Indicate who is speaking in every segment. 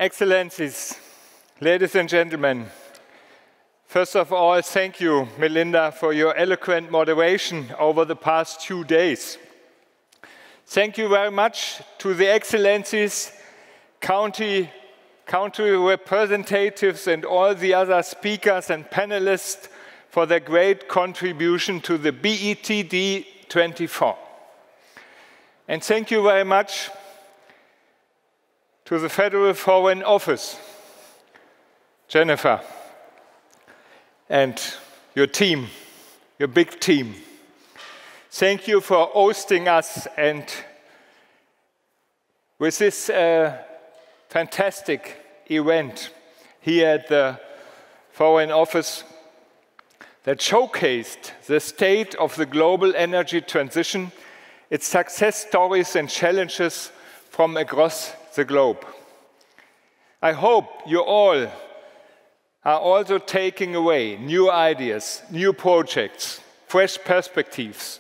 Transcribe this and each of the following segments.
Speaker 1: Excellencies, ladies and gentlemen, first of all, thank you, Melinda, for your eloquent moderation over the past 2 days. Thank you very much to the Excellencies, country representatives and all the other speakers and panelists for their great contribution to the BETD 24. And thank you very much to the Federal Foreign Office, Jennifer, and your team, your big team. Thank you for hosting us, and with this fantastic event here at the Foreign Office that showcased the state of the global energy transition, its success stories and challenges from across the globe. I hope you all are also taking away new ideas, new projects, fresh perspectives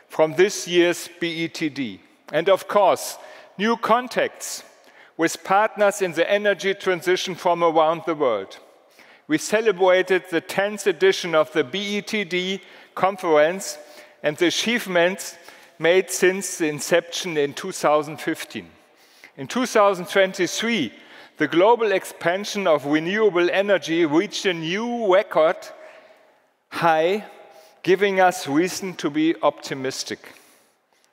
Speaker 1: from this year's BETD. And of course, new contacts with partners in the energy transition from around the world. We celebrated the 10th edition of the BETD conference and the achievements made since the inception in 2015. In 2023, the global expansion of renewable energy reached a new record high, giving us reason to be optimistic.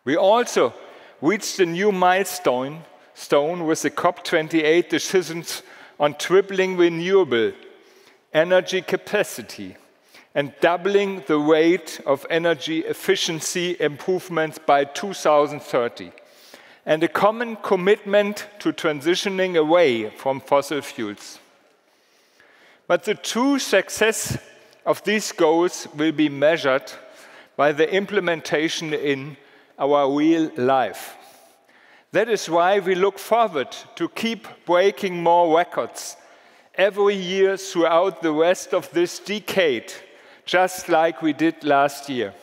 Speaker 1: We also reached a new milestone with the COP28 decisions on tripling renewable energy capacity and doubling the rate of energy efficiency improvements by 2030. And a common commitment to transitioning away from fossil fuels. But the true success of these goals will be measured by the implementation in our real life. That is why we look forward to keep breaking more records every year throughout the rest of this decade, just like we did last year.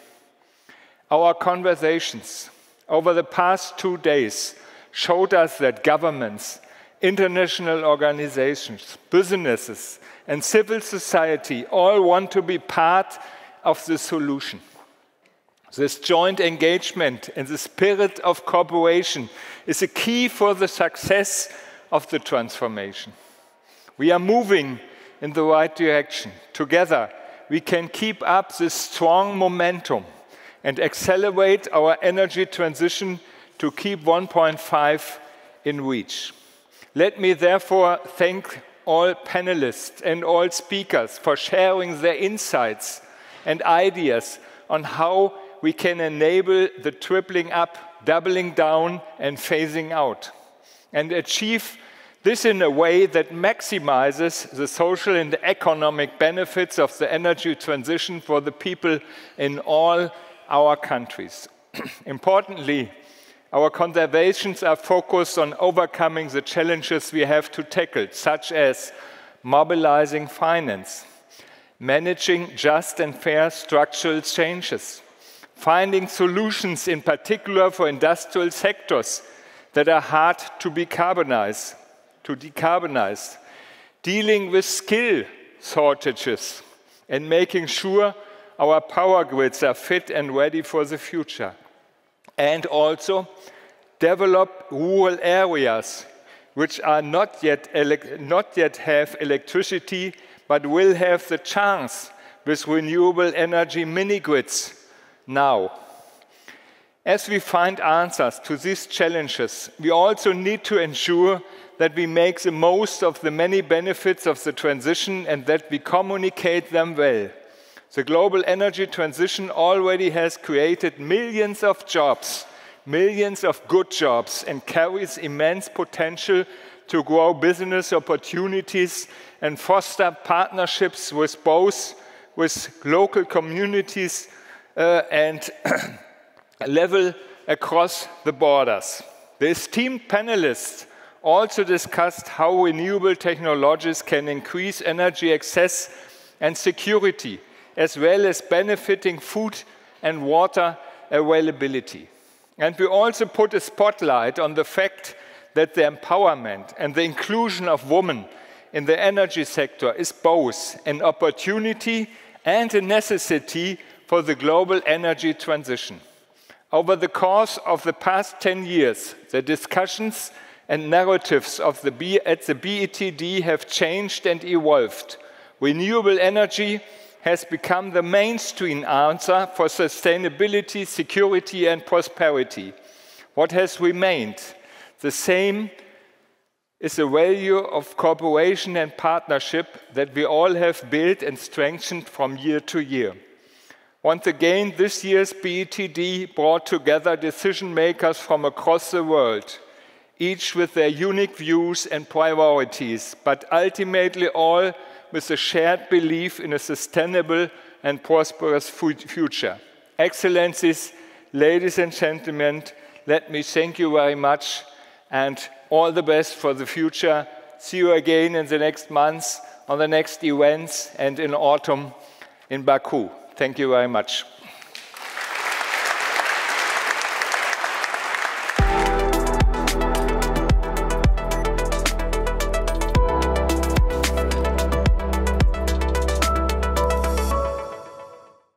Speaker 1: Our conversations over the past 2 days showed us that governments, international organizations, businesses, and civil society all want to be part of the solution. This joint engagement in the spirit of cooperation is a key for the success of the transformation. We are moving in the right direction. Together, we can keep up this strong momentum and accelerate our energy transition to keep 1.5 in reach. Let me therefore thank all panelists and all speakers for sharing their insights and ideas on how we can enable the tripling up, doubling down, and phasing out, and achieve this in a way that maximizes the social and economic benefits of the energy transition for the people in all our countries. Importantly, our conservations are focused on overcoming the challenges we have to tackle, such as mobilizing finance, managing just and fair structural changes, finding solutions in particular for industrial sectors that are hard to decarbonize, dealing with skill shortages, and making sure our power grids are fit and ready for the future. And also develop rural areas which are not yet have electricity, but will have the chance with renewable energy mini-grids now. As we find answers to these challenges, we also need to ensure that we make the most of the many benefits of the transition and that we communicate them well. The global energy transition already has created millions of jobs, millions of good jobs, and carries immense potential to grow business opportunities and foster partnerships with local communities and level across the borders. The esteemed panelists also discussed how renewable technologies can increase energy access and security, as well as benefiting food and water availability. And we also put a spotlight on the fact that the empowerment and the inclusion of women in the energy sector is both an opportunity and a necessity for the global energy transition. Over the course of the past 10 years, the discussions and narratives at the BETD have changed and evolved. Renewable energy has become the mainstream answer for sustainability, security, and prosperity. What has remained the same is the value of cooperation and partnership that we all have built and strengthened from year to year. Once again, this year's BETD brought together decision makers from across the world, each with their unique views and priorities, but ultimately all with a shared belief in a sustainable and prosperous future. Excellencies, ladies and gentlemen, let me thank you very much and all the best for the future. See you again in the next months, on the next events, and in autumn in Baku. Thank you very much.